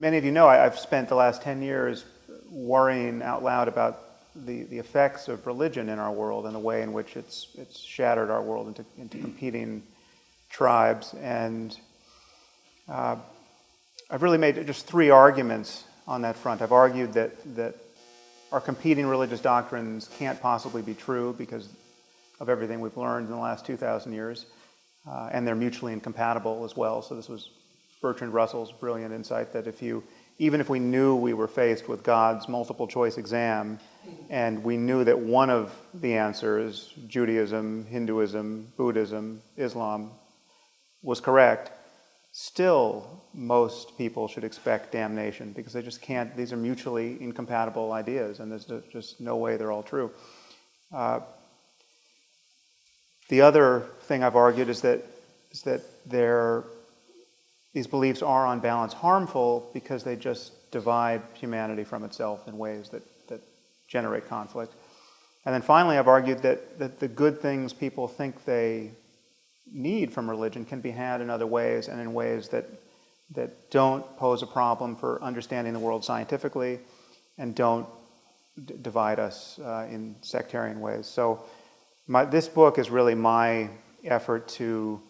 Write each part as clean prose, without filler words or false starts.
Many of you know I've spent the last 10 years worrying out loud about the effects of religion in our world and the way in which it's shattered our world into competing tribes. And I've really made just three arguments on that front. I've argued that our competing religious doctrines can't possibly be true because of everything we've learned in the last 2,000 years, and they're mutually incompatible as well. So this was Bertrand Russell's brilliant insight that even if we knew we were faced with God's multiple choice exam, and we knew that one of the answers, Judaism, Hinduism, Buddhism, Islam, was correct, still most people should expect damnation because they just can't, these are mutually incompatible ideas, and there's just no way they're all true. The other thing I've argued is that these beliefs are on balance harmful because they just divide humanity from itself in ways that generate conflict. And then finally, I've argued that the good things people think they need from religion can be had in other ways, and in ways that don't pose a problem for understanding the world scientifically and don't divide us in sectarian ways. So this book is really my effort to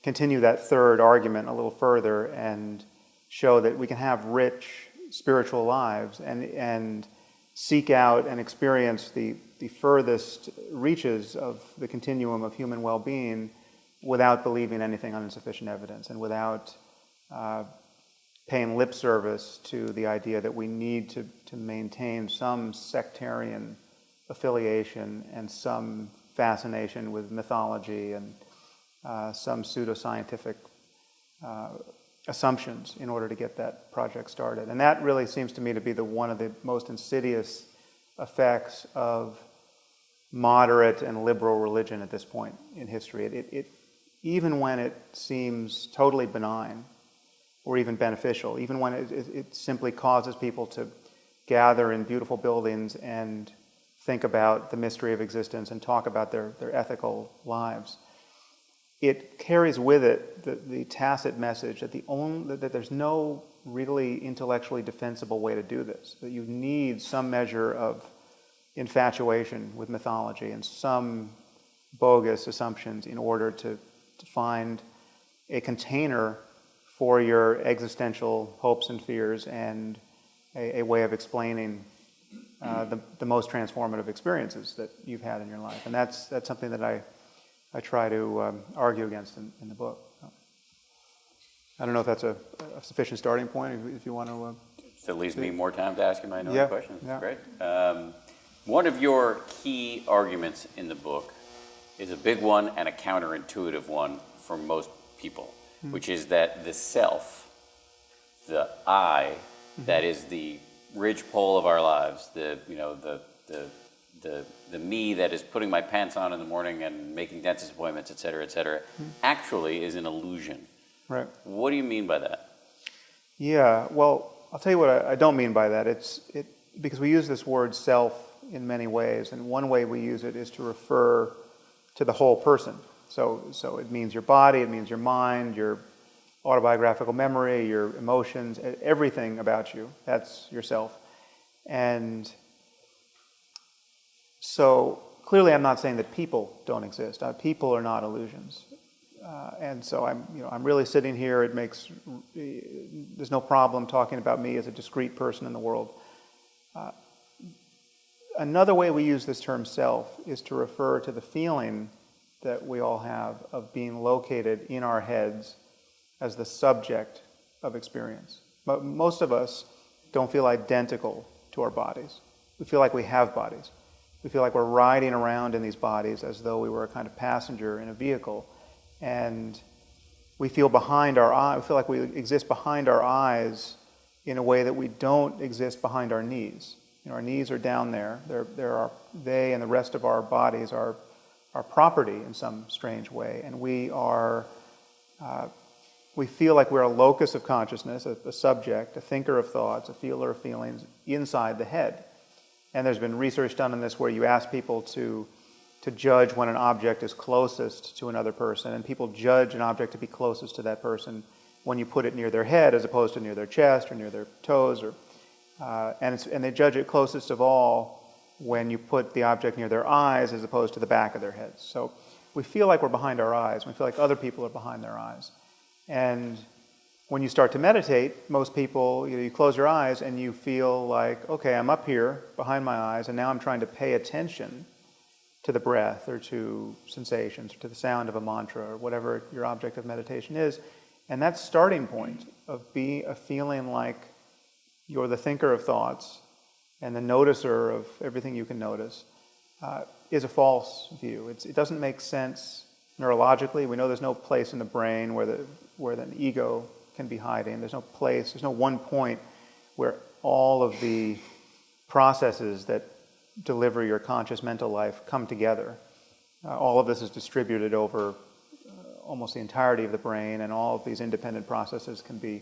continue that third argument a little further and show that we can have rich spiritual lives and seek out and experience the furthest reaches of the continuum of human well-being without believing anything on insufficient evidence and without paying lip service to the idea that we need to maintain some sectarian affiliation and some fascination with mythology and some pseudoscientific assumptions in order to get that project started. And that really seems to me to be one of the most insidious effects of moderate and liberal religion at this point in history. Even when it seems totally benign or even beneficial, even when it simply causes people to gather in beautiful buildings and think about the mystery of existence and talk about their ethical lives, it carries with it the tacit message that there's no really intellectually defensible way to do this, that you need some measure of infatuation with mythology and some bogus assumptions in order to find a container for your existential hopes and fears and a way of explaining the most transformative experiences that you've had in your life. And that's something that I try to argue against in the book. I don't know if that's a sufficient starting point, if you want to... So it leaves me more time to ask you my annoying questions. Yeah. Great. One of your key arguments in the book is a big one and a counterintuitive one for most people, which is that the self, the I, that is the ridgepole of our lives, the me that is putting my pants on in the morning and making dentist appointments, et cetera, actually is an illusion. Right. What do you mean by that? Yeah, well, I'll tell you what I don't mean by that. Because we use this word self in many ways, and one way we use it is to refer to the whole person. So it means your body, it means your mind, your autobiographical memory, your emotions, everything about you. That's yourself. And so clearly I'm not saying that people don't exist. People are not illusions. And so I'm really sitting here. There's no problem talking about me as a discrete person in the world. Another way we use this term self is to refer to the feeling that we all have of being located in our heads as the subject of experience. But most of us don't feel identical to our bodies. We feel like we have bodies. We feel like we're riding around in these bodies as though we were a kind of passenger in a vehicle. And we feel behind our eye. We feel like we exist behind our eyes in a way that we don't exist behind our knees. Our knees are down there. They and the rest of our bodies are property in some strange way. And we feel like we're a locus of consciousness, a subject, a thinker of thoughts, a feeler of feelings inside the head. And there's been research done on this where you ask people to judge when an object is closest to another person, and people judge an object to be closest to that person when you put it near their head as opposed to near their chest or near their toes, or and they judge it closest of all when you put the object near their eyes as opposed to the back of their heads. So we feel like we're behind our eyes. We feel like other people are behind their eyes. And when you start to meditate, most people, you close your eyes and you feel like, okay, I'm up here behind my eyes, and now I'm trying to pay attention to the breath or to sensations or to the sound of a mantra or whatever your object of meditation is. And that starting point of feeling like you're the thinker of thoughts and the noticer of everything you can notice is a false view. It doesn't make sense neurologically. We know there's no place in the brain where the ego can be hiding. There's no place, there's no one point where all of the processes that deliver your conscious mental life come together. All of this is distributed over almost the entirety of the brain, and all of these independent processes can be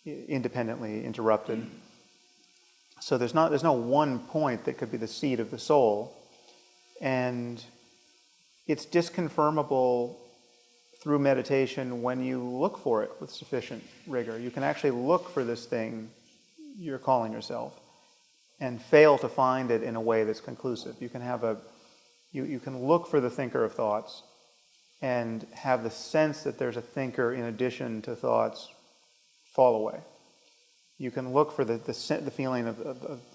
independently interrupted. So there's no one point that could be the seat of the soul, and it's disconfirmable through meditation when you look for it with sufficient rigor. You can actually look for this thing you're calling yourself and fail to find it in a way that's conclusive. You can have you can look for the thinker of thoughts and have the sense that there's a thinker in addition to thoughts fall away. You can look for the feeling of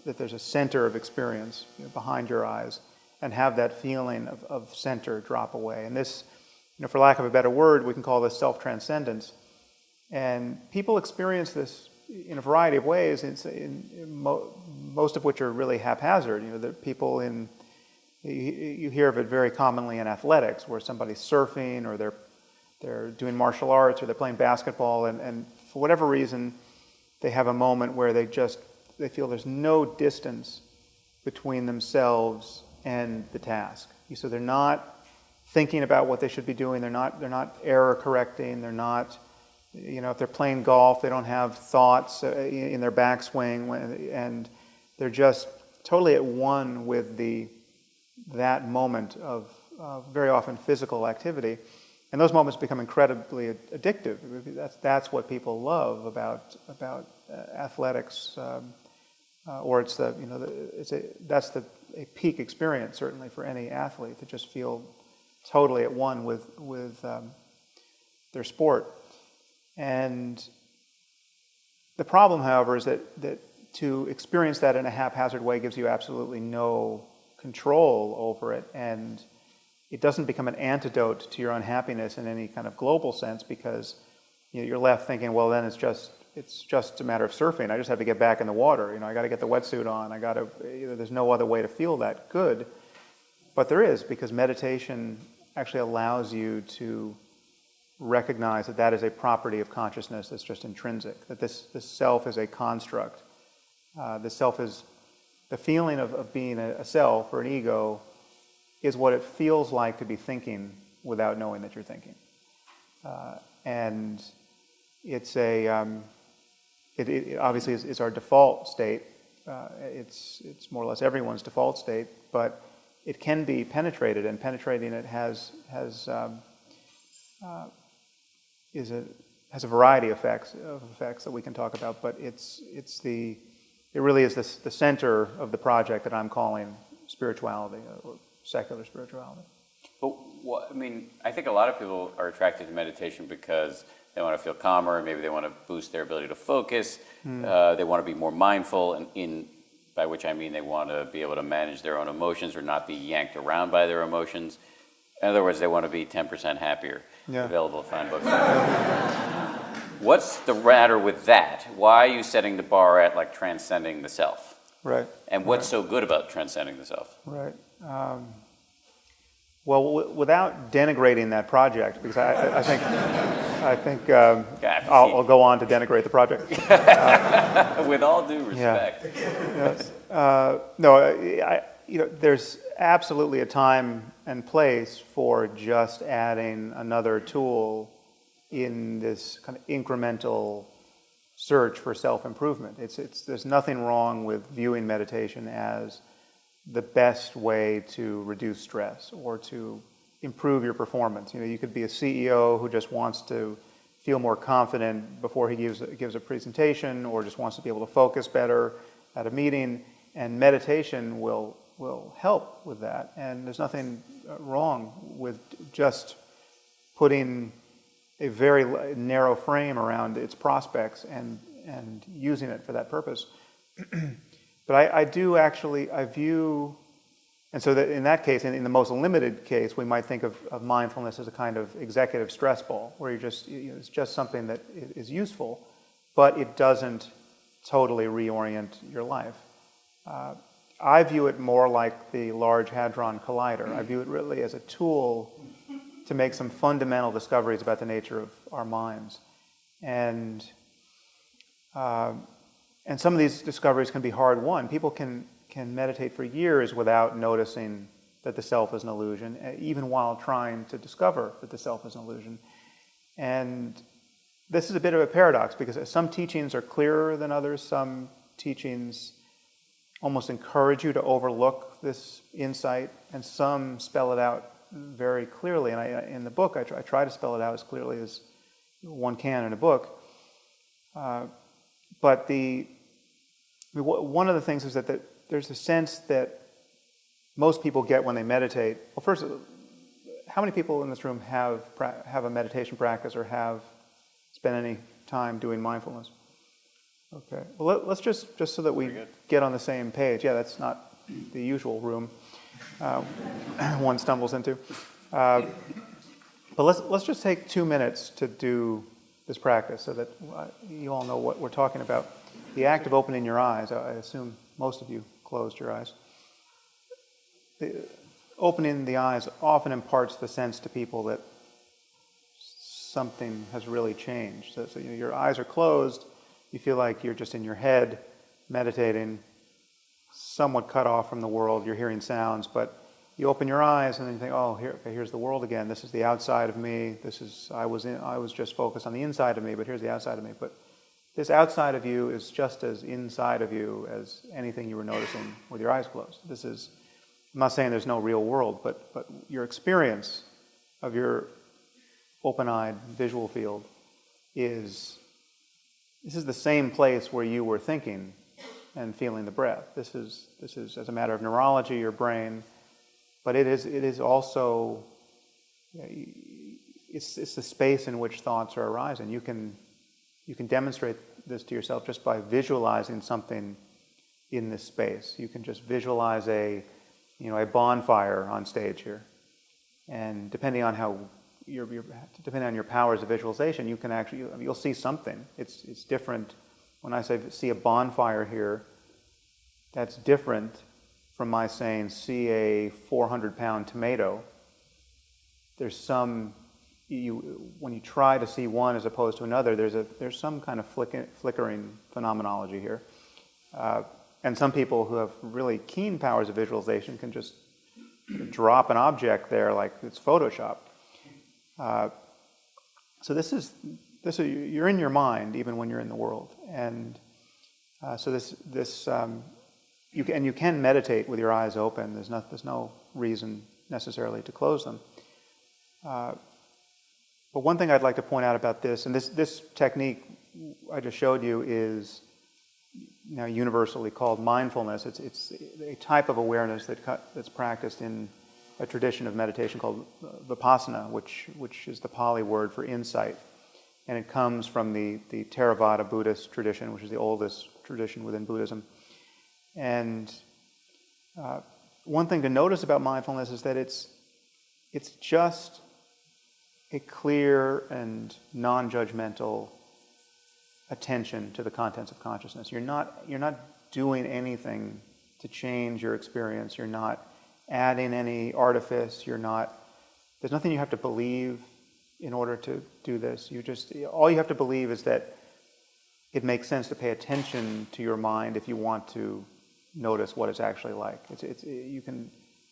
that there's a center of experience behind your eyes, and have that feeling of center drop away. And this, for lack of a better word, we can call this self-transcendence. And people experience this in a variety of ways, most of which are really haphazard. The people you hear of it very commonly in athletics, where somebody's surfing, or they're doing martial arts, or they're playing basketball, and for whatever reason, they have a moment where they feel there's no distance between themselves and the task. So they're not thinking about what they should be doing. They're not error correcting. They're not, if they're playing golf, they don't have thoughts in their backswing, and they're just totally at one with that moment of very often physical activity. And those moments become incredibly addictive. That's what people love about athletics, or that's a peak experience certainly for any athlete, to just feel totally at one with their sport. And the problem, however, is that to experience that in a haphazard way gives you absolutely no control over it, and it doesn't become an antidote to your unhappiness in any kind of global sense, because you're left thinking, well, then it's just a matter of surfing. I just have to get back in the water. I got to get the wetsuit on. There's no other way to feel that good. But there is, because meditation actually allows you to recognize that is a property of consciousness that's just intrinsic, that this self is a construct. The self is the feeling of being a self or an ego is what it feels like to be thinking without knowing that you're thinking. And it's it obviously is our default state. It's more or less everyone's default state, but it can be penetrated, and penetrating it has a variety of effects that we can talk about. But it really is the center of the project that I'm calling spirituality, or secular spirituality. But I think a lot of people are attracted to meditation because they want to feel calmer, and maybe they want to boost their ability to focus. They want to be more mindful, and by which I mean they want to be able to manage their own emotions or not be yanked around by their emotions. In other words, they want to be 10% happier. Yeah. Available at fine books. What's the matter with that? Why are you setting the bar at transcending the self? Right. And what's so good about transcending the self? Right. Well, without denigrating that project, because I think I'll go on to denigrate the project. With all due respect. Yeah. Yes. There's absolutely a time and place for just adding another tool in this kind of incremental search for self-improvement. There's nothing wrong with viewing meditation as the best way to reduce stress or to improve your performance. You could be a CEO who just wants to feel more confident before he gives a presentation, or just wants to be able to focus better at a meeting. And meditation will help with that. And there's nothing wrong with just putting a very narrow frame around its prospects and using it for that purpose. But I view, and so that in that case, in the most limited case, we might think of mindfulness as a kind of executive stress ball, where it's just something that is useful, but it doesn't totally reorient your life. I view it more like the Large Hadron Collider. I view it really as a tool to make some fundamental discoveries about the nature of our minds. And some of these discoveries can be hard-won. People can meditate for years without noticing that the self is an illusion, even while trying to discover that the self is an illusion. And this is a bit of a paradox, because some teachings are clearer than others. Some teachings almost encourage you to overlook this insight, and some spell it out very clearly. And in the book, I try to spell it out as clearly as one can in a book. But one of the things is that there's a sense that most people get when they meditate. Well, first, how many people in this room have a meditation practice or have spent any time doing mindfulness? Okay. Well, let's just so that we get on the same page. Yeah, that's not the usual room one stumbles into. But let's just take 2 minutes to do this practice so that you all know what we're talking about. The act of opening your eyes, I assume most of you closed your eyes. Opening the eyes often imparts the sense to people that something has really changed. So your eyes are closed, you feel like you're just in your head, meditating, somewhat cut off from the world, you're hearing sounds, but you open your eyes and then you think, oh, here's the world again. This is the outside of me. I was just focused on the inside of me, but here's the outside of me. But this outside of you is just as inside of you as anything you were noticing with your eyes closed. I'm not saying there's no real world, but your experience of your open-eyed visual field is the same place where you were thinking and feeling the breath. This is as a matter of neurology, your brain, but it is also it's the space in which thoughts are arising. You can demonstrate this to yourself just by visualizing something in this space. You can just visualize a bonfire on stage here, and depending on your powers of visualization, you can you'll see something. It's different. When I say see a bonfire here, that's different from my saying see a 400-pound tomato. There's when you try to see one as opposed to another, there's some kind of flickering phenomenology here. And some people who have really keen powers of visualization can just drop an object there like it's Photoshop. So you're in your mind even when you're in the world, and so you can meditate with your eyes open. There's no reason necessarily to close them. But one thing I'd like to point out about this, and this technique I just showed you is now universally called mindfulness. It's a type of awareness that's practiced in a tradition of meditation called Vipassana, which is the Pali word for insight. And it comes from the Theravada Buddhist tradition, which is the oldest tradition within Buddhism. And one thing to notice about mindfulness is that it's just a clear and non-judgmental attention to the contents of consciousness. You're not doing anything to change your experience. You're not adding any artifice. There's nothing you have to believe in order to do this. All you have to believe is that it makes sense to pay attention to your mind if you want to notice what it's actually like. You can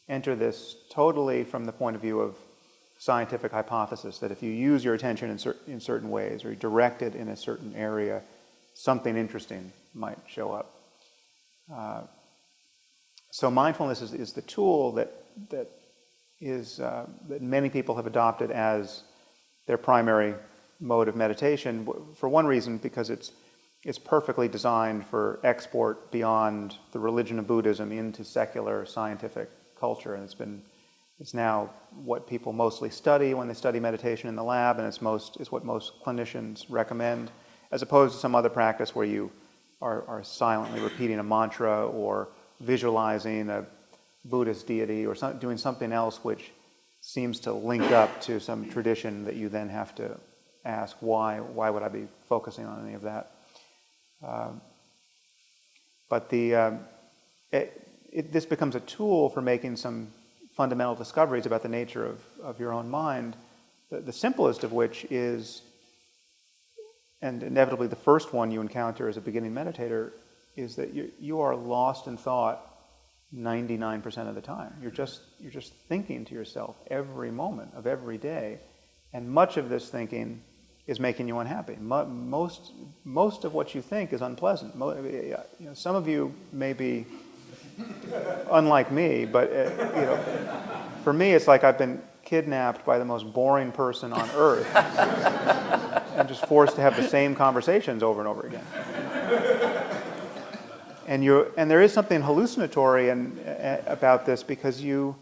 enter this totally from the point of view of scientific hypothesis, that if you use your attention in certain ways or you direct it in a certain area, something interesting might show up. So mindfulness is the tool that many people have adopted as their primary mode of meditation, for one reason, because it's perfectly designed for export beyond the religion of Buddhism into secular scientific culture, and it's now what people mostly study when they study meditation in the lab, and it's what most clinicians recommend, as opposed to some other practice where you are silently repeating a mantra or visualizing a Buddhist deity or doing something else which seems to link up to some tradition that you then have to ask, why would I be focusing on any of that? But this becomes a tool for making some fundamental discoveries about the nature of your own mind, the simplest of which is, and inevitably the first one you encounter as a beginning meditator, is that you are lost in thought 99% of the time. You're just thinking to yourself every moment of every day, and much of this thinking is making you unhappy. Most of what you think is unpleasant. Some of you may be unlike me, but for me, it's like I've been kidnapped by the most boring person on earth and just forced to have the same conversations over and over again. And there is something hallucinatory about this, because you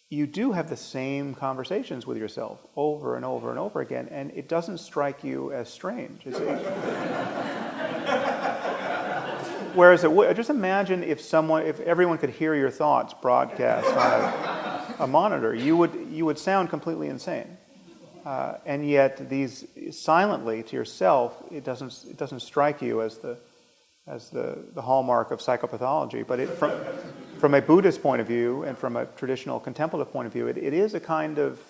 do have the same conversations with yourself over and over and over again, and it doesn't strike you as strange. Whereas just imagine if everyone could hear your thoughts broadcast on a monitor, you would sound completely insane. And yet, these silently to yourself, it doesn't strike you as the hallmark of psychopathology. But from a Buddhist point of view and from a traditional contemplative point of view, it is a kind of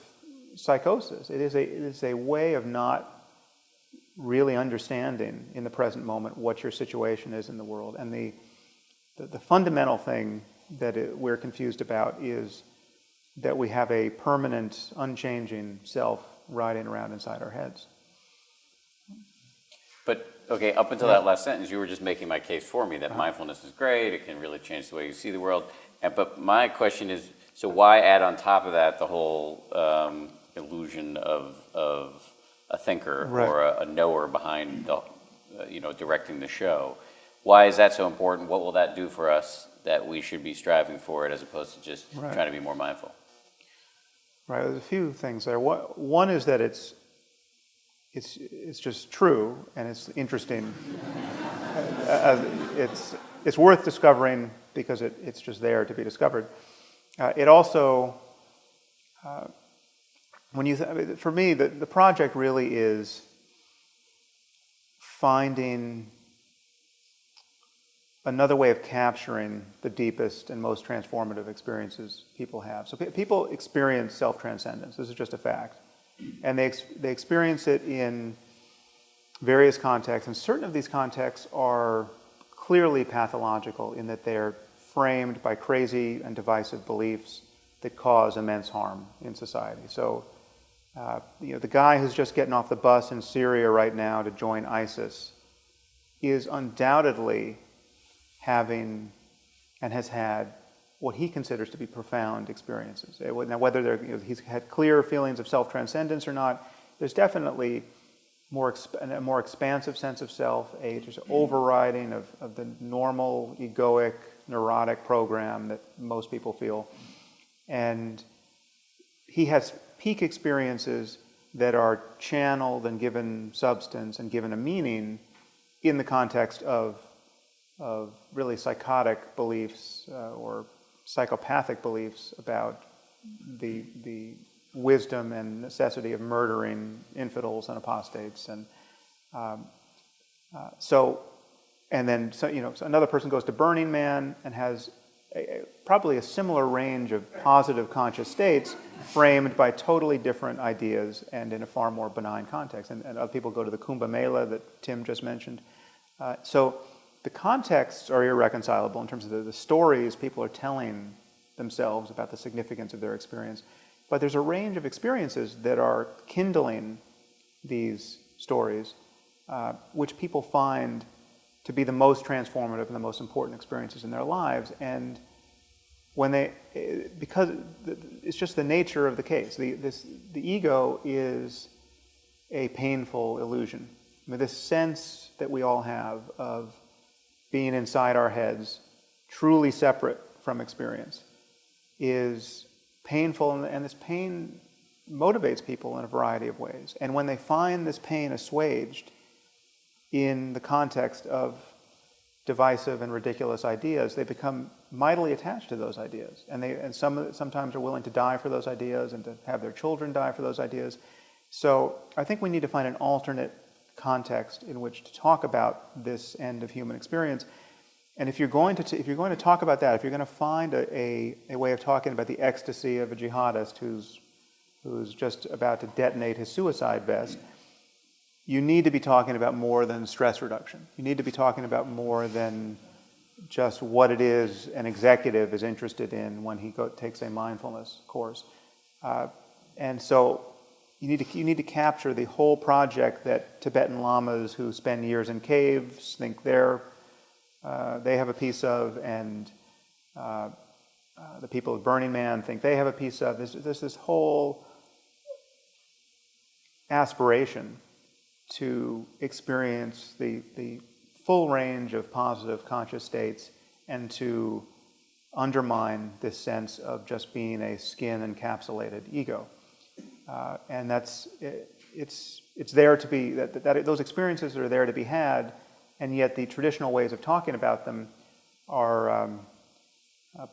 psychosis. It is a way of not really understanding in the present moment what your situation is in the world. And the fundamental thing that we're confused about is that we have a permanent, unchanging self riding around inside our heads. But, okay, up until that last sentence, you were just making my case for me that mindfulness is great, it can really change the way you see the world. But my question is, so why add on top of that the whole illusion of a thinker or a knower behind directing the show? Why is that so important? What will that do for us that we should be striving for it as opposed to just trying to be more mindful? Right, there's a few things there. One is that it's just true, and it's interesting. It's worth discovering because it's just there to be discovered. It also, for me, the project really is finding another way of capturing the deepest and most transformative experiences people have. So people experience self-transcendence. This is just a fact. And they experience it in various contexts, and certain of these contexts are clearly pathological in that they're framed by crazy and divisive beliefs that cause immense harm in society. So, the guy who's just getting off the bus in Syria right now to join ISIS is undoubtedly having and has had what he considers to be profound experiences. Now, whether he's had clear feelings of self-transcendence or not, there's definitely a more expansive sense of self, just overriding of the normal, egoic, neurotic program that most people feel. And he has peak experiences that are channeled and given substance and given a meaning in the context of really psychotic beliefs or psychopathic beliefs about the wisdom and necessity of murdering infidels and apostates, and so another person goes to Burning Man and has probably a similar range of positive conscious states framed by totally different ideas and in a far more benign context. And other people go to the Kumbh Mela that Tim just mentioned. So the contexts are irreconcilable in terms of the stories people are telling themselves about the significance of their experience. But there's a range of experiences that are kindling these stories, which people find to be the most transformative and the most important experiences in their lives. And because it's just the nature of the case. The ego is a painful illusion. I mean, this sense that we all have of being inside our heads, truly separate from experience, is painful, and this pain motivates people in a variety of ways. And when they find this pain assuaged in the context of divisive and ridiculous ideas, they become mightily attached to those ideas. And sometimes are willing to die for those ideas and to have their children die for those ideas. So I think we need to find an alternate context in which to talk about this end of human experience. And if you're going to talk about that, if you're going to find a way of talking about the ecstasy of a jihadist who's just about to detonate his suicide vest, you need to be talking about more than stress reduction. You need to be talking about more than just what it is an executive is interested in when he takes a mindfulness course. And so you need to capture the whole project that Tibetan lamas who spend years in caves think they have a piece of, and the people of Burning Man think they have a piece of. There's this whole aspiration to experience the full range of positive conscious states and to undermine this sense of just being a skin-encapsulated ego. And it's there to be, that those experiences are there to be had, and yet the traditional ways of talking about them are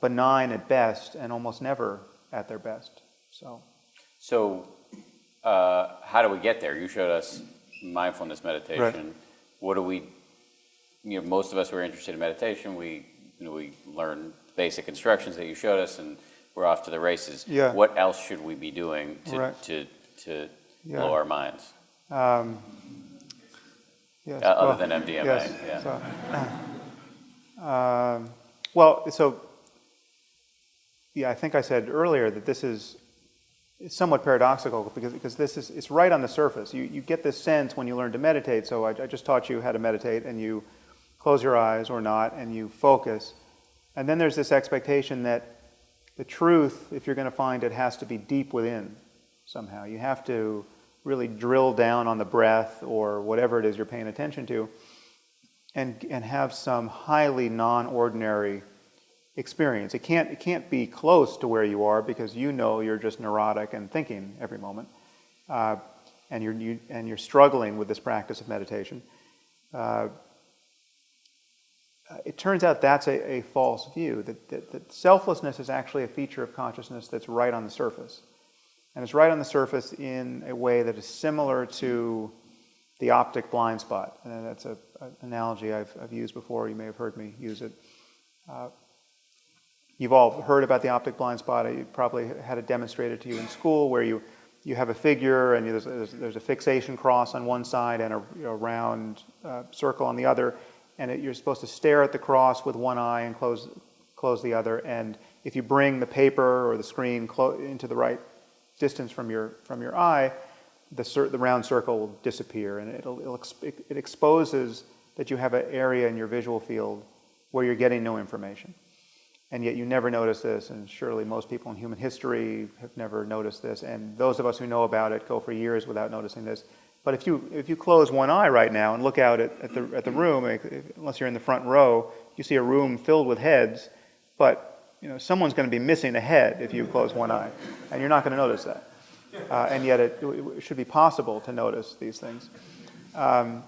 benign at best and almost never at their best. So how do we get there? You showed us mindfulness meditation. Right. What do we, most of us who are interested in meditation, we learn basic instructions that you showed us, and we're off to the races. Yeah. What else should we be doing to blow our minds? Yes. Other than MDMA. Yes. Yeah. I think I said earlier that it's somewhat paradoxical because it's right on the surface. You get this sense when you learn to meditate. So I just taught you how to meditate, and you close your eyes or not, and you focus. And then there's this expectation that the truth, if you're going to find it, has to be deep within somehow. You have to really drill down on the breath or whatever it is you're paying attention to, and have some highly non-ordinary experience. It can't be close to where you are because you're just neurotic and thinking every moment, and you're struggling with this practice of meditation. It turns out that's a false view, that selflessness is actually a feature of consciousness that's right on the surface. And it's right on the surface in a way that is similar to the optic blind spot. And that's an analogy I've used before. You may have heard me use it. You've all heard about the optic blind spot. You probably had it demonstrated to you in school, where you have a figure and there's a fixation cross on one side and a round circle on the other, and you're supposed to stare at the cross with one eye and close the other. And if you bring the paper or the screen into the right distance from your eye, the round circle will disappear, and it exposes that you have an area in your visual field where you're getting no information. And yet you never notice this, and surely most people in human history have never noticed this, and those of us who know about it go for years without noticing this. But if you close one eye right now and look out at the room, unless you're in the front row, you see a room filled with heads, but someone's going to be missing a head if you close one eye, and you're not going to notice that. And yet it should be possible to notice these things. The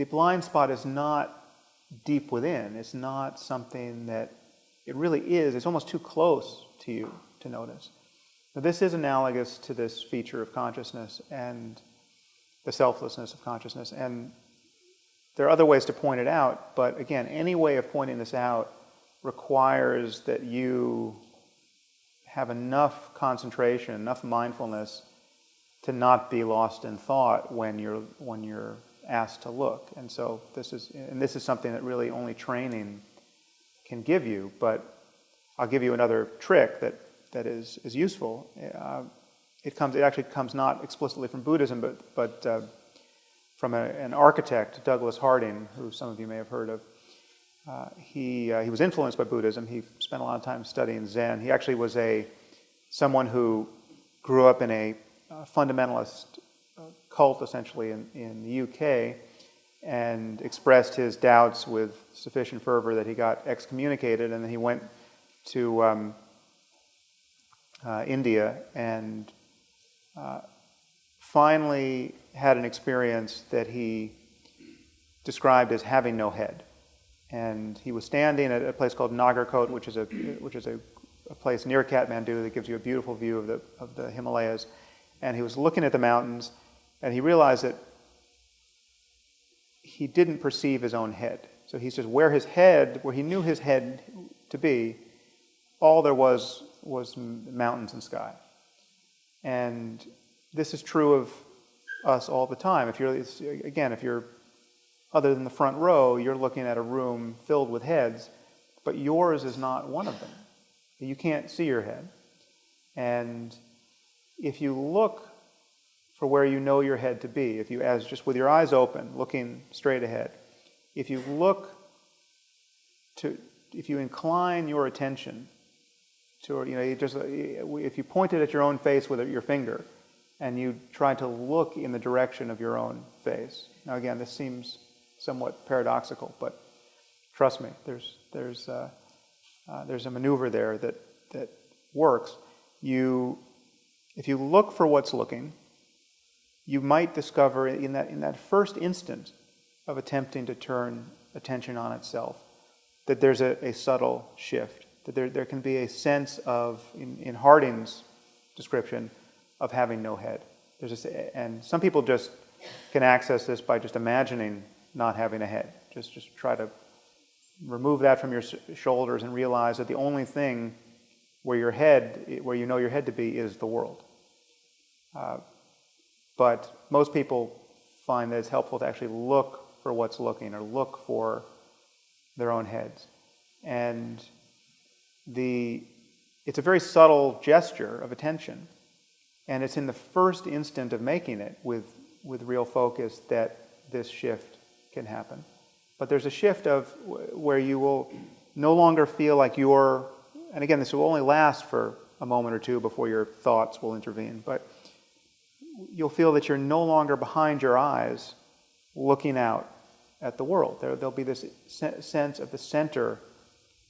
blind spot is not deep within. It's not something that it really is. It's almost too close to you to notice. Now, this is analogous to this feature of consciousness and the selflessness of consciousness. And there are other ways to point it out, but again, any way of pointing this out requires that you have enough concentration, enough mindfulness to not be lost in thought when you're asked to look. And so this is something that really only training can give you. But I'll give you another trick that is useful. It actually comes not explicitly from Buddhism, but from an architect, Douglas Harding, who some of you may have heard of. He was influenced by Buddhism. He spent a lot of time studying Zen. He actually was someone who grew up in a fundamentalist cult, essentially, in the UK, and expressed his doubts with sufficient fervor that he got excommunicated, and then he went to India and finally had an experience that he described as having no head. And he was standing at a place called Nagarkot, which is a place near Kathmandu that gives you a beautiful view of the Himalayas. And he was looking at the mountains, and he realized that he didn't perceive his own head. So he says where he knew his head to be, all there was mountains and sky. And this is true of us all the time. If you're other than the front row, you're looking at a room filled with heads, but yours is not one of them. You can't see your head. And if you look for where you know your head to be, if just with your eyes open, looking straight ahead, if you incline your attention to, if you pointed at your own face with your finger, and you try to look in the direction of your own face. Now again, this seems somewhat paradoxical, but trust me, there's a maneuver there that works. If you look for what's looking, you might discover in that first instant of attempting to turn attention on itself that there's a subtle shift, that there can be a sense of, in Harding's description, of having no head. And some people just can access this by just imagining not having a head. Just try to remove that from your shoulders and realize that the only thing where you know your head to be is the world. But most people find that it's helpful to actually look for what's looking, or look for their own heads. And it's a very subtle gesture of attention. And it's in the first instant of making it with real focus that this shift can happen. But there's a shift of where you will no longer feel like and again, this will only last for a moment or two before your thoughts will intervene, but you'll feel that you're no longer behind your eyes looking out at the world. There'll be this sense of the center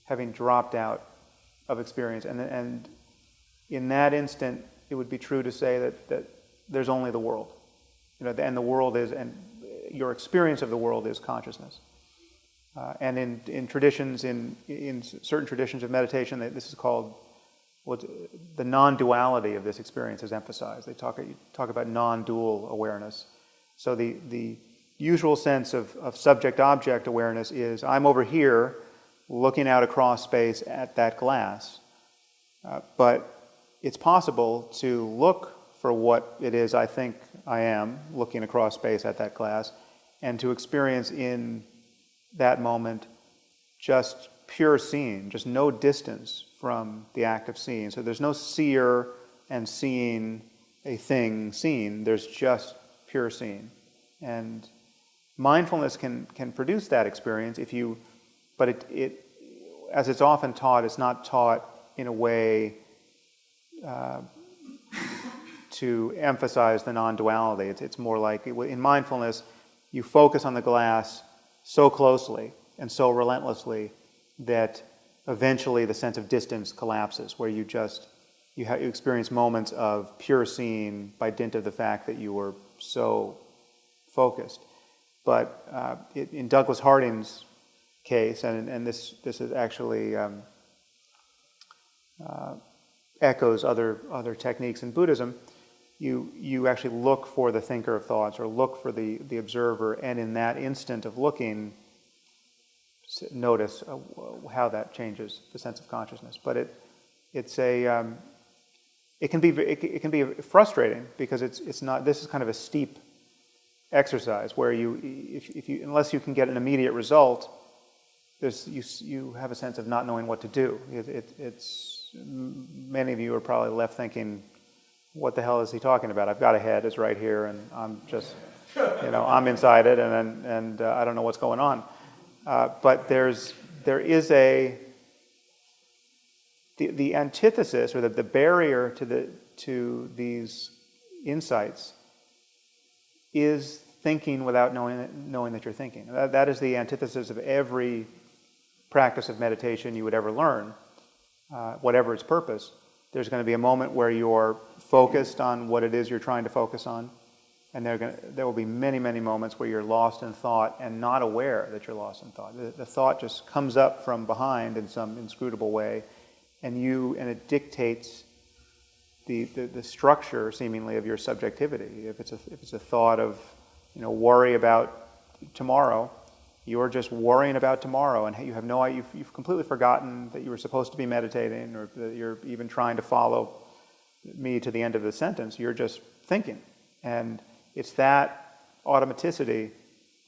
having dropped out of experience. And in that instant, it would be true to say that there's only the world. And the world is, and your experience of the world is consciousness. And in traditions, in certain traditions of meditation, this is called, the non-duality of this experience is emphasized. They talk about non-dual awareness. So the usual sense of subject-object awareness is, I'm over here looking out across space at that glass. But it's possible to look for what it is I think I am, looking across space at that glass, and to experience in that moment just pure seeing, just no distance from the act of seeing. So there's no seer and seeing a thing seen, there's just pure seeing. And mindfulness can produce that experience but it as it's often taught, it's not taught in a way to emphasize the non-duality. It's more like, in mindfulness, you focus on the glass so closely and so relentlessly that eventually the sense of distance collapses, where you experience moments of pure seeing by dint of the fact that you were so focused. But in Douglas Harding's case, and this is actually echoes other techniques in Buddhism, you actually look for the thinker of thoughts, or look for the observer, and in that instant of looking, notice how that changes the sense of consciousness. But it can be frustrating, because it's not. This is kind of a steep exercise where unless you can get an immediate result, you have a sense of not knowing what to do. Many of you are probably left thinking, what the hell is he talking about? I've got a head, it's right here, and I'm just, I'm inside it, and I don't know what's going on. But there is the antithesis, or the barrier to these insights is thinking without knowing that you're thinking. That is the antithesis of every practice of meditation you would ever learn, whatever its purpose. There's going to be a moment where you're focused on what it is you're trying to focus on, and there will be many, many moments where you're lost in thought and not aware that you're lost in thought. The thought just comes up from behind in some inscrutable way, and it dictates the structure, seemingly, of your subjectivity. If it's a thought of, worry about tomorrow, you're just worrying about tomorrow, and you have you've completely forgotten that you were supposed to be meditating, or that you're even trying to follow me to the end of the sentence. You're just thinking, and it's that automaticity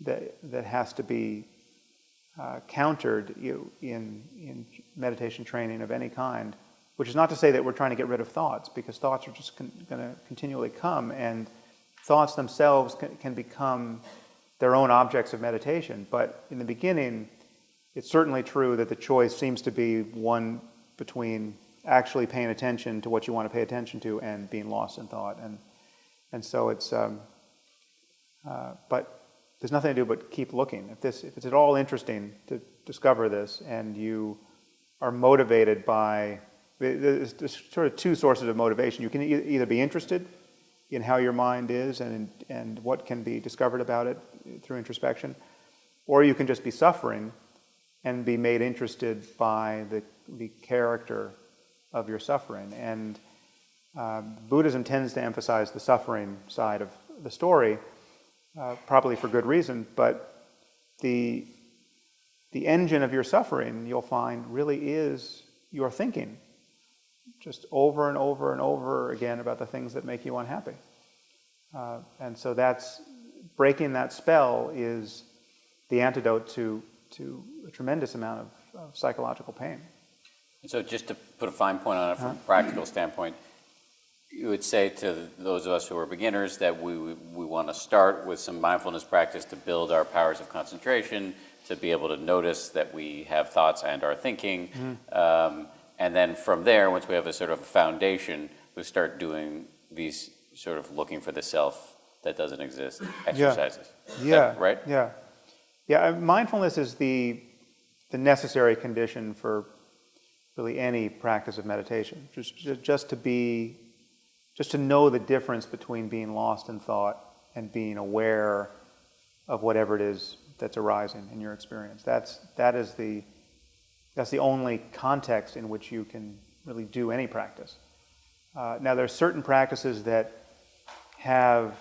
that has to be countered in meditation training of any kind. Which is not to say that we're trying to get rid of thoughts, because thoughts are just going to continually come, and thoughts themselves can become their own objects of meditation. But in the beginning, it's certainly true that the choice seems to be one between actually paying attention to what you want to pay attention to and being lost in thought. And so it's, but there's nothing to do but keep looking. If it's at all interesting to discover this, and you are motivated by, there's sort of two sources of motivation. You can either be interested in how your mind is and what can be discovered about it through introspection, or you can just be suffering and be made interested by the character of your suffering. And Buddhism tends to emphasize the suffering side of the story, probably for good reason, but the engine of your suffering, you'll find, really is your thinking, just over and over and over again about the things that make you unhappy. And so breaking that spell is the antidote to a tremendous amount of psychological pain. And so just to put a fine point on it from a practical standpoint, you would say to those of us who are beginners that we want to start with some mindfulness practice to build our powers of concentration, to be able to notice that we have thoughts and are thinking. And then from there, once we have a sort of foundation, we start doing these sort of looking for the self that doesn't exist exercises. Yeah. Right? Yeah. Yeah. Mindfulness is the necessary condition for really any practice of meditation. Just to know the difference between being lost in thought and being aware of whatever it is that's arising in your experience. That's the only context in which you can really do any practice. Now, there are certain practices that have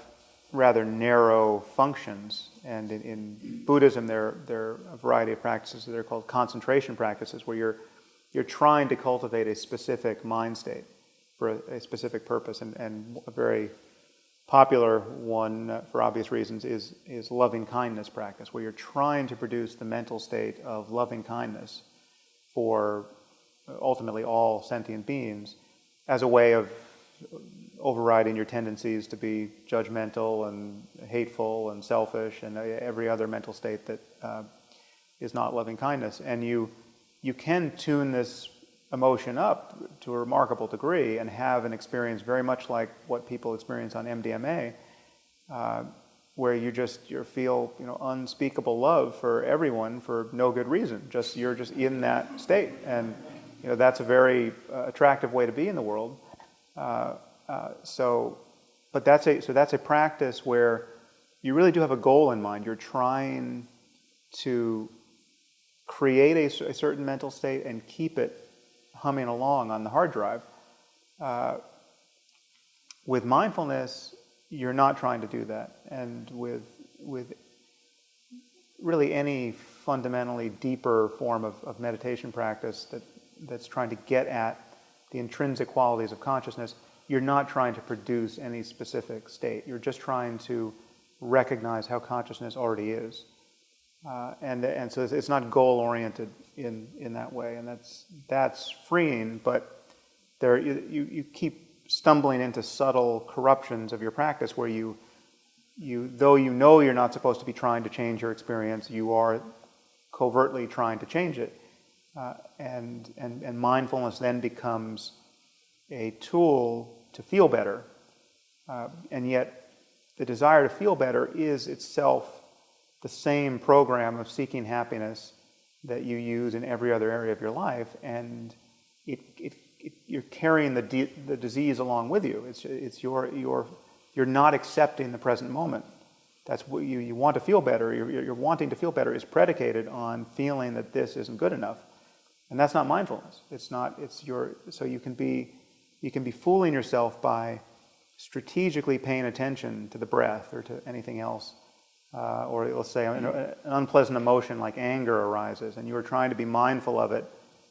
rather narrow functions, and in Buddhism there are a variety of practices that are called concentration practices, where you're trying to cultivate a specific mind state for a specific purpose, and a very popular one, for obvious reasons, is loving kindness practice, where you're trying to produce the mental state of loving kindness for ultimately all sentient beings, as a way of overriding your tendencies to be judgmental and hateful and selfish and every other mental state that is not loving kindness. And you can tune this emotion up to a remarkable degree and have an experience very much like what people experience on MDMA, where you feel unspeakable love for everyone for no good reason. You're just in that state, and that's a very attractive way to be in the world. So that's a practice where you really do have a goal in mind. You're trying to create a certain mental state and keep it humming along on the hard drive. With mindfulness, you're not trying to do that, and with really any fundamentally deeper form of meditation practice that's trying to get at the intrinsic qualities of consciousness, you're not trying to produce any specific state. You're just trying to recognize how consciousness already is. And so it's not goal-oriented in that way, and that's freeing, but you keep stumbling into subtle corruptions of your practice where though you're not supposed to be trying to change your experience, you are covertly trying to change it. And mindfulness then becomes a tool to feel better, And yet the desire to feel better is itself the same program of seeking happiness that you use in every other area of your life, and you're carrying the disease along with you. You're not accepting the present moment. That's what you want to feel better. Your wanting to feel better is predicated on feeling that this isn't good enough, and that's not mindfulness. So you can be fooling yourself by strategically paying attention to the breath or to anything else. Or let's say an unpleasant emotion like anger arises, and you are trying to be mindful of it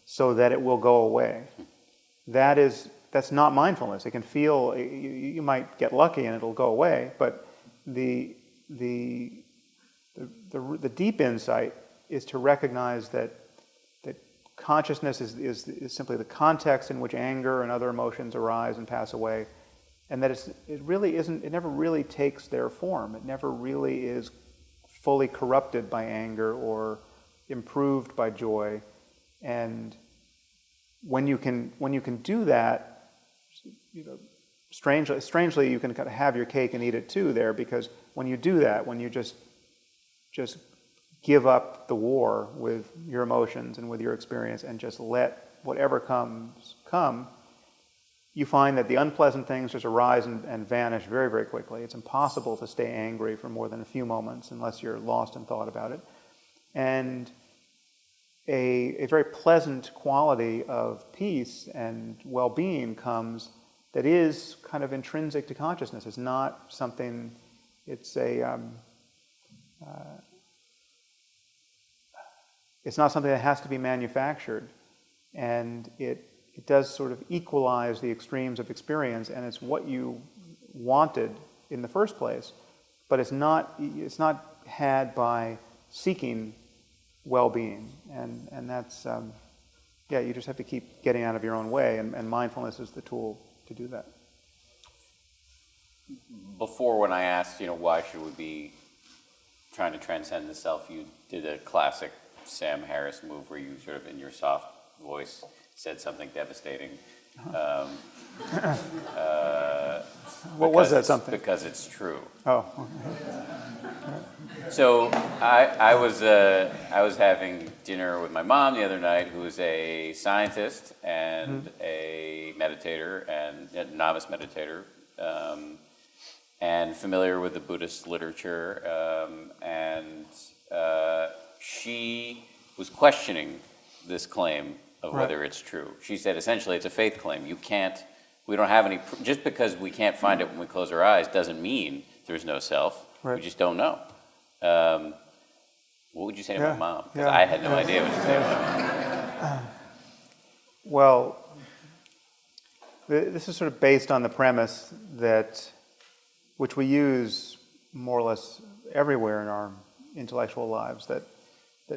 so that it will go away. That's not mindfulness. It can feel, you might get lucky and it'll go away, but the deep insight is to recognize that consciousness is simply the context in which anger and other emotions arise and pass away. And that it never really takes their form. It never really is fully corrupted by anger or improved by joy. And when you can do that, strangely you can kind of have your cake and eat it too there, because when you do that, when you just give up the war with your emotions and with your experience and just let whatever comes come, you find that the unpleasant things just arise and vanish very, very quickly. It's impossible to stay angry for more than a few moments unless you're lost in thought about it. And a very pleasant quality of peace and well-being comes that is kind of intrinsic to consciousness. It's not something, it's not something that has to be manufactured. And it does sort of equalize the extremes of experience, and it's what you wanted in the first place, but it's not had by seeking well-being, and that's you just have to keep getting out of your own way, and mindfulness is the tool to do that. Before, when I asked, why should we be trying to transcend the self, you did a classic Sam Harris move where you sort of, in your soft voice, said something devastating. What was that something? Because it's true. Oh. So I was having dinner with my mom the other night, who is a scientist and a meditator and a novice meditator, and familiar with the Buddhist literature, and she was questioning this claim of whether it's true. She said essentially it's a faith claim. We don't have any, just because we can't find it when we close our eyes doesn't mean there's no self. Right. We just don't know. What would you say to my mom? Because I had no idea what to say about my mom. Well, this is sort of based on the premise that, which we use more or less everywhere in our intellectual lives, that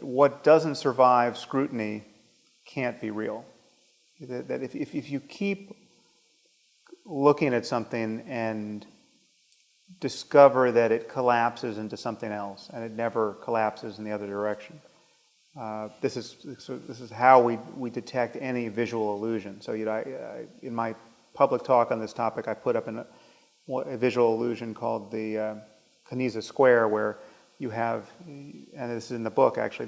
what doesn't survive scrutiny can't be real. That if you keep looking at something and discover that it collapses into something else and it never collapses in the other direction, this is how we detect any visual illusion. So in my public talk on this topic, I put up a visual illusion called the Kaniza Square, where you have, and this is in the book actually,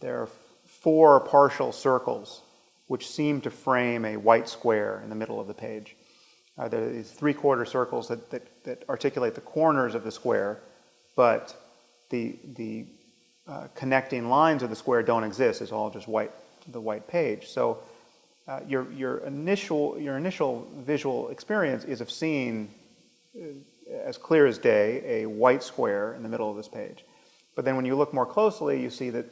there are 4 partial circles which seem to frame a white square in the middle of the page. There are these 3/4 circles that articulate the corners of the square, but the connecting lines of the square don't exist. It's all just the white page. So your initial visual experience is of seeing, as clear as day, a white square in the middle of this page. But then when you look more closely, you see that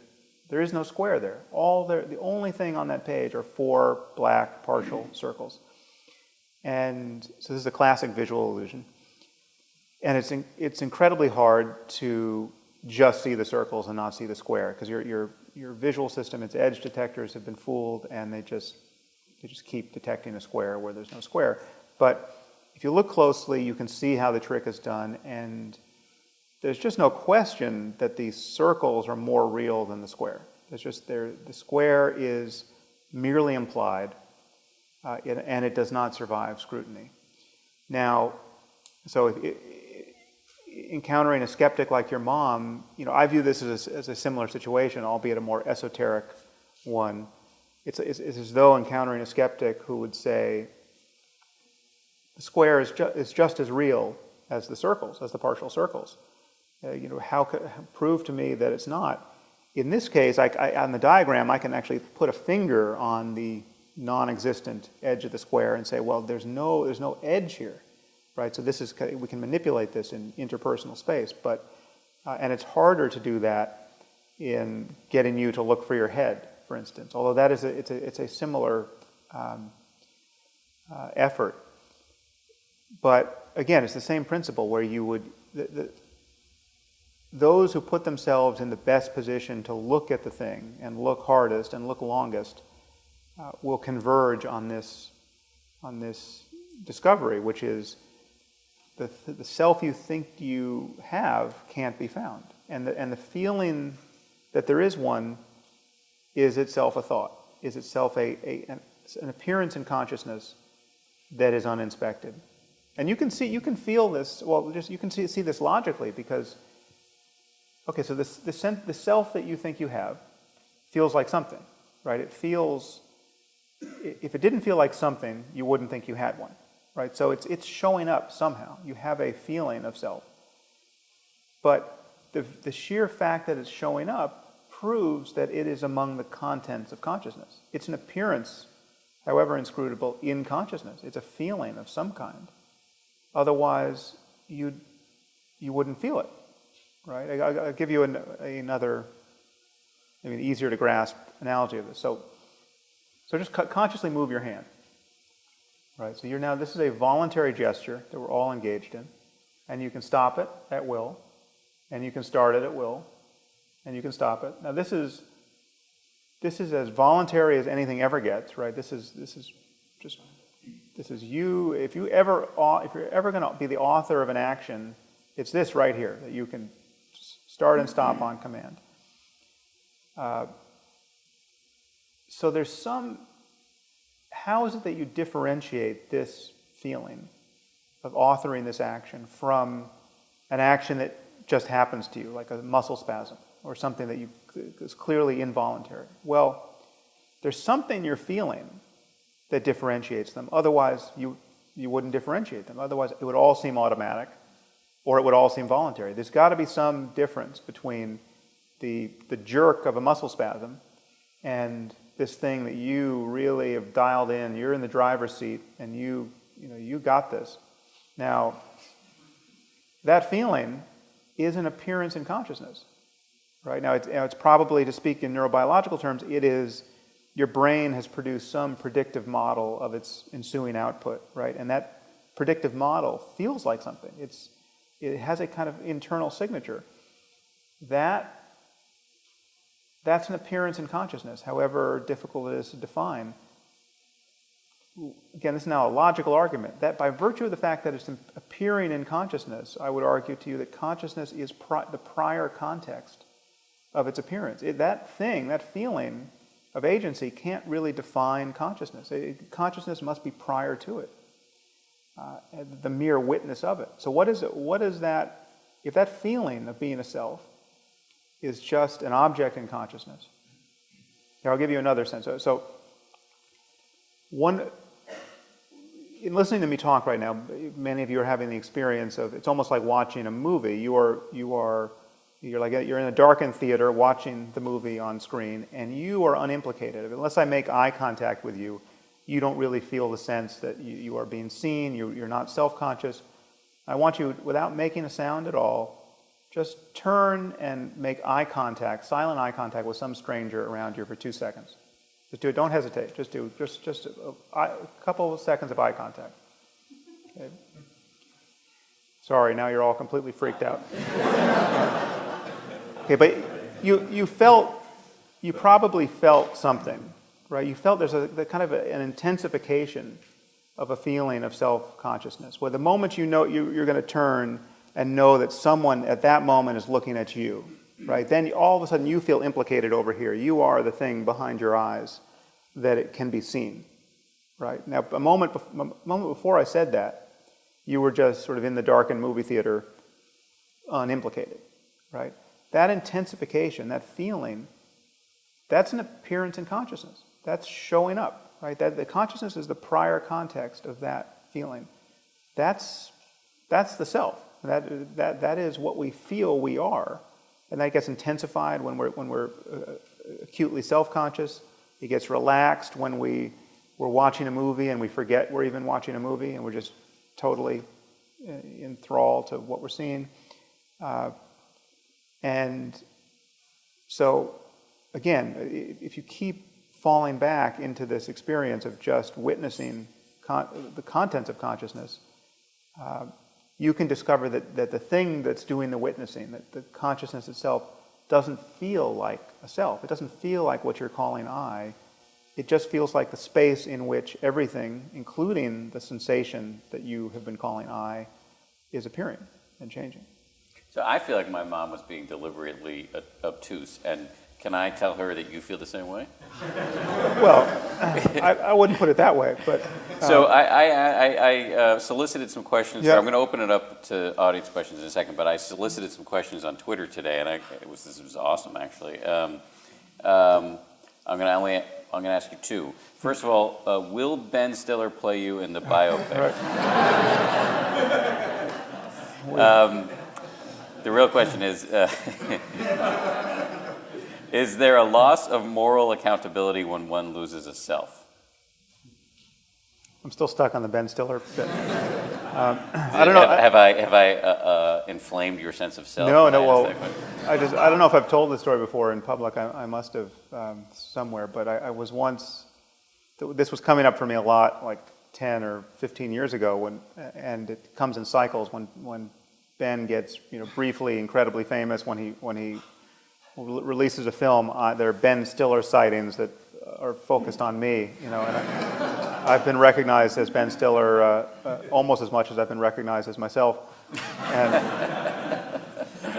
there is no square there. The only thing on that page are 4 black partial circles. And so this is a classic visual illusion. And it's incredibly hard to just see the circles and not see the square, because your visual system, its edge detectors have been fooled, and they just keep detecting a square where there's no square. But if you look closely, you can see how the trick is done, and there's just no question that these circles are more real than the square. The square is merely implied, and it does not survive scrutiny. Now, So encountering a skeptic like your mom, I view this as a similar situation, albeit a more esoteric one. It's as though encountering a skeptic who would say, the square is just as real as the circles, as the partial circles. How could prove to me that it's not? In this case, on the diagram, I can actually put a finger on the non-existent edge of the square and say, well, there's no edge here, right? So we can manipulate this in interpersonal space, but and it's harder to do that in getting you to look for your head, for instance. Although that is it's a similar effort. But again, it's the same principle where you would those who put themselves in the best position to look at the thing and look hardest and look longest will converge on this discovery, which is the self you think you have can't be found, and the feeling that there is one is itself a thought, is itself an appearance in consciousness that is uninspected. And you can feel this. Well, you can see this logically because, okay, so the self that you think you have feels like something, right? It feels. If it didn't feel like something, you wouldn't think you had one, right? So it's showing up somehow. You have a feeling of self, but the sheer fact that it's showing up proves that it is among the contents of consciousness. It's an appearance, however inscrutable, in consciousness. It's a feeling of some kind. Otherwise, you wouldn't feel it, right? I'll give you another, maybe an easier to grasp analogy of this. So just consciously move your hand, right? So this is a voluntary gesture that we're all engaged in, and you can stop it at will, and you can start it at will, and you can stop it. Now this is as voluntary as anything ever gets, right? This is you. If you're ever going to be the author of an action, it's this right here that you can start and stop on command. So there's how is it that you differentiate this feeling of authoring this action from an action that just happens to you, like a muscle spasm or something that is clearly involuntary? Well, there's something you're feeling that differentiates them. Otherwise, you wouldn't differentiate them. Otherwise, it would all seem automatic, or it would all seem voluntary. There's got to be some difference between the jerk of a muscle spasm and this thing that you really have dialed in. You're in the driver's seat, and you got this. Now, that feeling is an appearance in consciousness, right? Now, it's probably, to speak in neurobiological terms, it is your brain has produced some predictive model of its ensuing output, right? And that predictive model feels like something. It has a kind of internal signature. That's an appearance in consciousness, however difficult it is to define. Again, this is now a logical argument, that by virtue of the fact that it's appearing in consciousness, I would argue to you that consciousness is the prior context of its appearance. That feeling of agency can't really define consciousness. Consciousness must be prior to it, the mere witness of it. So what is that? If that feeling of being a self is just an object in consciousness. Here, I'll give you another sense. So in listening to me talk right now, many of you are having the experience of, it's almost like watching a movie. You're in a darkened theater watching the movie on screen, and you are unimplicated. Unless I make eye contact with you, you don't really feel the sense that you are being seen. You're not self-conscious. I want you, without making a sound at all, just turn and make eye contact, silent eye contact with some stranger around you for 2 seconds. Just do it. Don't hesitate. Just do just a couple of seconds of eye contact. Okay. Sorry, now you're all completely freaked out. Okay, but you probably felt something, right? You felt there's a kind of an intensification of a feeling of self-consciousness, where the moment you know you're going to turn and know that someone at that moment is looking at you, right? Then all of a sudden you feel implicated over here. You are the thing behind your eyes that it can be seen, right? Now, a moment before I said that, you were just sort of in the darkened movie theater, unimplicated, right? That intensification, that feeling, that's an appearance in consciousness. That's showing up, right? That the consciousness is the prior context of that feeling. That's the self. That is what we feel we are, and that gets intensified when we're acutely self-conscious. It gets relaxed when we're watching a movie and we forget we're even watching a movie, and we're just totally enthralled to what we're seeing. And so, again, if you keep falling back into this experience of just witnessing the contents of consciousness, you can discover that the thing that's doing the witnessing, that the consciousness itself, doesn't feel like a self. It doesn't feel like what you're calling I. It just feels like the space in which everything, including the sensation that you have been calling I, is appearing and changing. So I feel like my mom was being deliberately obtuse, and can I tell her that you feel the same way? Well, I wouldn't put it that way, but... So I solicited some questions. Yeah. I'm going to open it up to audience questions in a second, but I solicited some questions on Twitter today, and this was awesome, actually. I'm going to ask you two. First of all, will Ben Stiller play you in the biopic? Right. The real question is there a loss of moral accountability when one loses a self? I'm still stuck on the Ben Stiller bit. I don't know. Have I inflamed your sense of self? No. Well, I don't know if I've told this story before in public. I must have somewhere, but I was once. This was coming up for me a lot, like 10 or 15 years ago, and it comes in cycles. When Ben gets briefly incredibly famous, when he releases a film, there are Ben Stiller sightings that are focused on me, and I've been recognized as Ben Stiller almost as much as I've been recognized as myself.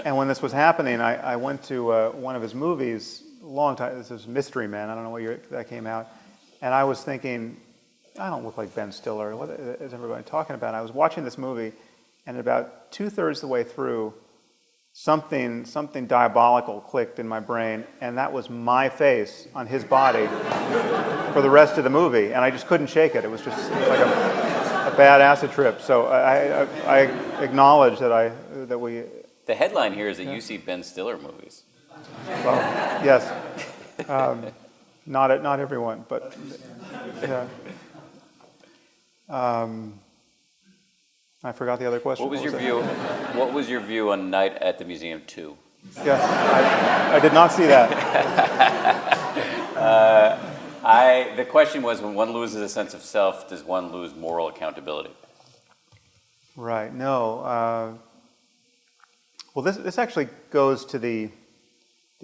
And when this was happening, I went to one of his movies a long time. This was Mystery Men. I don't know what year that came out. And I was thinking, I don't look like Ben Stiller. What is everybody talking about? I was watching this movie, and about 2/3 the way through, something diabolical clicked in my brain, and that was my face on his body for the rest of the movie, and I just couldn't shake it. It was like a bad acid trip. So I acknowledge that we. The headline here is that you see Ben Stiller movies. Well, yes, not everyone, but yeah. I forgot the other question. What was your view on Night at the Museum 2? Yes, I did not see that. The question was, when one loses a sense of self, does one lose moral accountability? Right. No. Well, this actually goes to the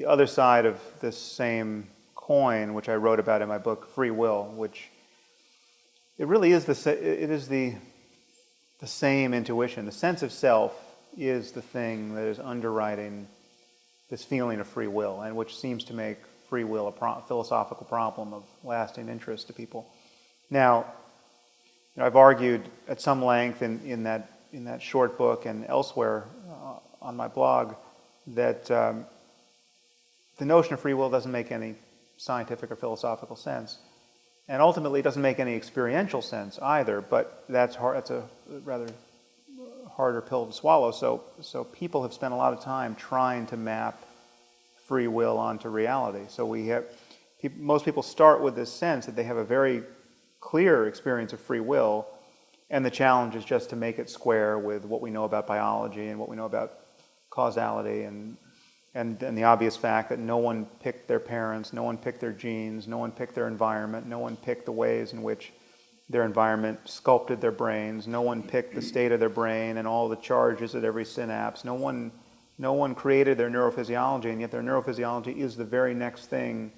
other side of this same coin, which I wrote about in my book, Free Will, which it really is the same intuition. The sense of self is the thing that is underwriting this feeling of free will, and which seems to make free will a philosophical problem of lasting interest to people. Now, I've argued at some length in that short book and elsewhere on my blog that the notion of free will doesn't make any scientific or philosophical sense. And ultimately, it doesn't make any experiential sense either, but that's hard. That's a rather harder pill to swallow. So people have spent a lot of time trying to map free will onto reality. So most people start with this sense that they have a very clear experience of free will, and the challenge is just to make it square with what we know about biology and what we know about causality and the obvious fact that no one picked their parents, no one picked their genes, no one picked their environment, no one picked the ways in which their environment sculpted their brains, no one picked the state of their brain and all the charges at every synapse, no one created their neurophysiology, and yet their neurophysiology is the very next thing,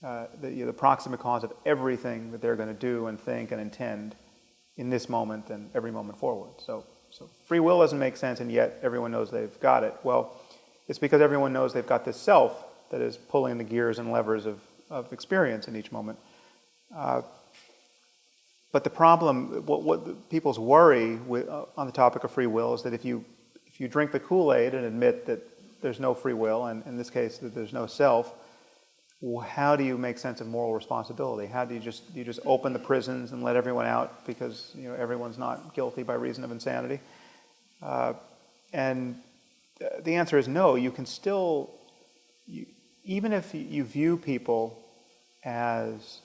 the proximate cause of everything that they're going to do and think and intend in this moment and every moment forward. So free will doesn't make sense, and yet everyone knows they've got it. Well, it's because everyone knows they've got this self that is pulling the gears and levers of experience in each moment. But the problem, people's worry on the topic of free will is that if you drink the Kool-Aid and admit that there's no free will, and in this case that there's no self, how do you make sense of moral responsibility? How do you just open the prisons and let everyone out because everyone's not guilty by reason of insanity? And the answer is no. You can still, even if you view people as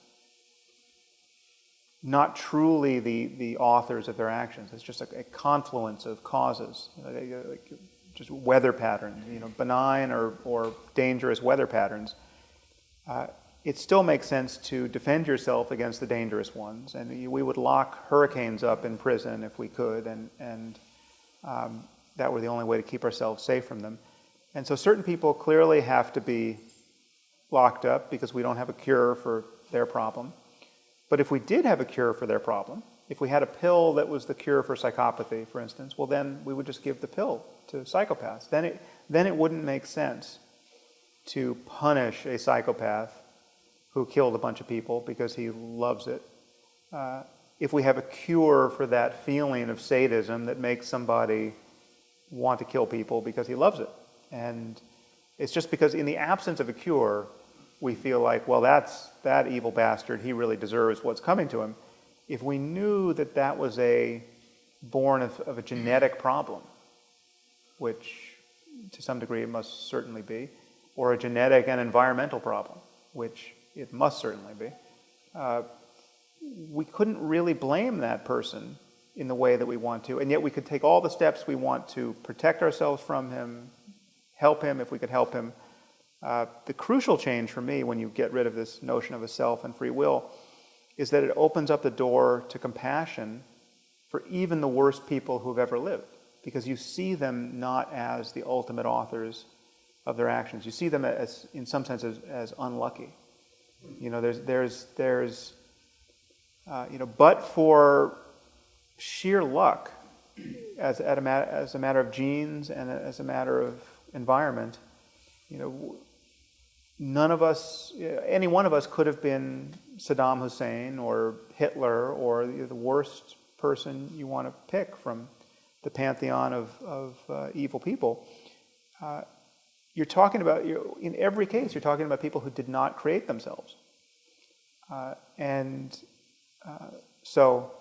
not truly the authors of their actions, it's just a confluence of causes, like just weather patterns, benign or dangerous weather patterns. It still makes sense to defend yourself against the dangerous ones, and we would lock hurricanes up in prison if we could, and that were the only way to keep ourselves safe from them. And so certain people clearly have to be locked up because we don't have a cure for their problem. But if we did have a cure for their problem, if we had a pill that was the cure for psychopathy, for instance, well then we would just give the pill to psychopaths. Then it wouldn't make sense to punish a psychopath who killed a bunch of people because he loves it. If we have a cure for that feeling of sadism that makes somebody want to kill people because he loves it. And it's just because in the absence of a cure, we feel like, well, that evil bastard, he really deserves what's coming to him. If we knew that that was born of a genetic problem, which to some degree it must certainly be, or a genetic and environmental problem, which it must certainly be, we couldn't really blame that person in the way that we want to, and yet we could take all the steps we want to protect ourselves from him, help him if we could help him. The crucial change for me when you get rid of this notion of a self and free will is that it opens up the door to compassion for even the worst people who've ever lived, because you see them not as the ultimate authors of their actions. You see them as, in some sense, as unlucky. But for sheer luck, as a matter of genes and as a matter of environment, none of us, any one of us could have been Saddam Hussein or Hitler or the worst person you want to pick from the pantheon of evil people. You're talking about, in every case, you're talking about people who did not create themselves. So,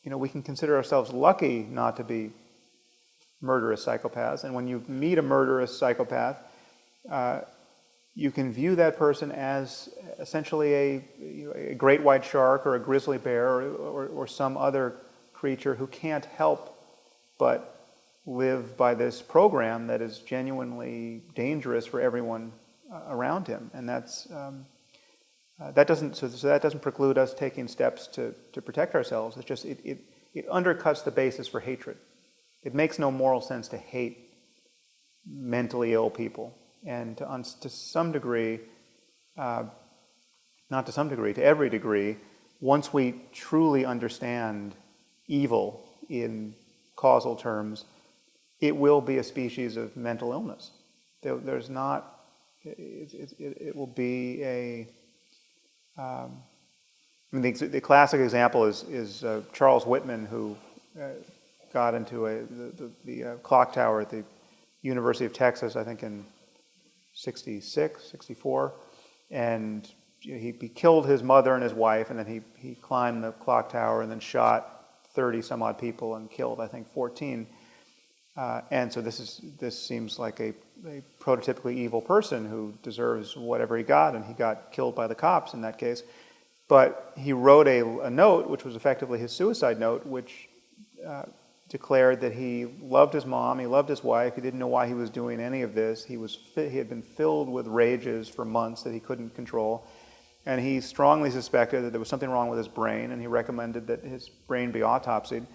we can consider ourselves lucky not to be murderous psychopaths. And when you meet a murderous psychopath, you can view that person as essentially a great white shark or a grizzly bear or some other creature who can't help but live by this program that is genuinely dangerous for everyone around him. And that doesn't preclude us taking steps to protect ourselves. It's just it undercuts the basis for hatred. It makes no moral sense to hate mentally ill people. And to some degree, not to some degree, to every degree, once we truly understand evil in causal terms, it will be a species of mental illness. There's not, it will be a, the classic example is Charles Whitman, who got into the clock tower at the University of Texas, I think in 66, 64, and he killed his mother and his wife, and then he climbed the clock tower and then shot 30 some odd people and killed, I think, 14. And so this seems like a prototypically evil person who deserves whatever he got, and he got killed by the cops in that case. But he wrote a note, which was effectively his suicide note, which declared that he loved his mom, he loved his wife, he didn't know why he was doing any of this. He had been filled with rages for months that he couldn't control, and he strongly suspected that there was something wrong with his brain, and he recommended that his brain be autopsied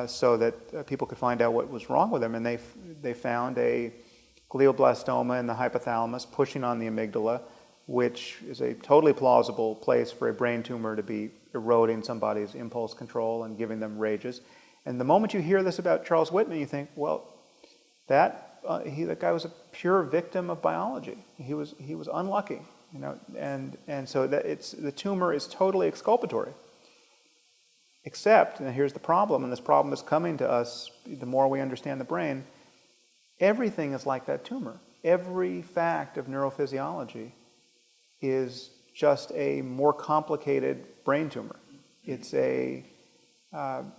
so that people could find out what was wrong with him. And they found a glioblastoma in the hypothalamus pushing on the amygdala, which is a totally plausible place for a brain tumor to be eroding somebody's impulse control and giving them rages. And the moment you hear this about Charles Whitman, you think, well, that guy was a pure victim of biology. He was unlucky, and so the tumor is totally exculpatory. Except, and here's the problem, and this problem is coming to us the more we understand the brain, everything is like that tumor. Every fact of neurophysiology is just a more complicated brain tumor. It's and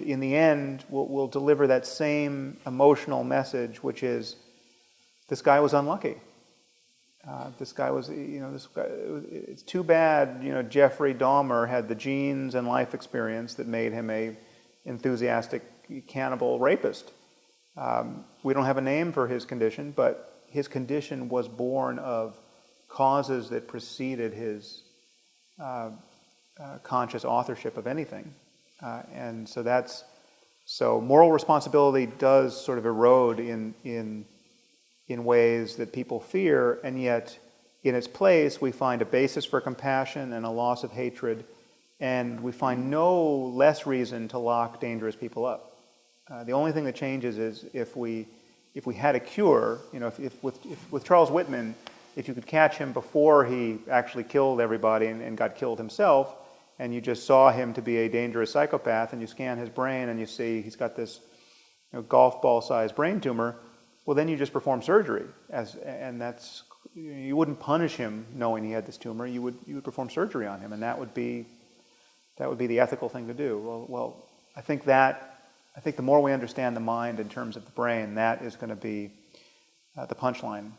in the end, we'll deliver that same emotional message, which is, this guy was unlucky. This guy was, it's too bad, Jeffrey Dahmer had the genes and life experience that made him a enthusiastic cannibal rapist. We don't have a name for his condition, but his condition was born of causes that preceded his conscious authorship of anything. And so moral responsibility does sort of erode in ways that people fear, and yet in its place we find a basis for compassion and a loss of hatred, and we find no less reason to lock dangerous people up. The only thing that changes is if we had a cure, if with Charles Whitman, if you could catch him before he actually killed everybody and got killed himself, and you just saw him to be a dangerous psychopath, and you scan his brain and you see he's got this golf ball-sized brain tumor, well, then you just perform surgery, and that's, you wouldn't punish him knowing he had this tumor. You would perform surgery on him, and that would be the ethical thing to do. Well, I think the more we understand the mind in terms of the brain, that is going to be the punchline.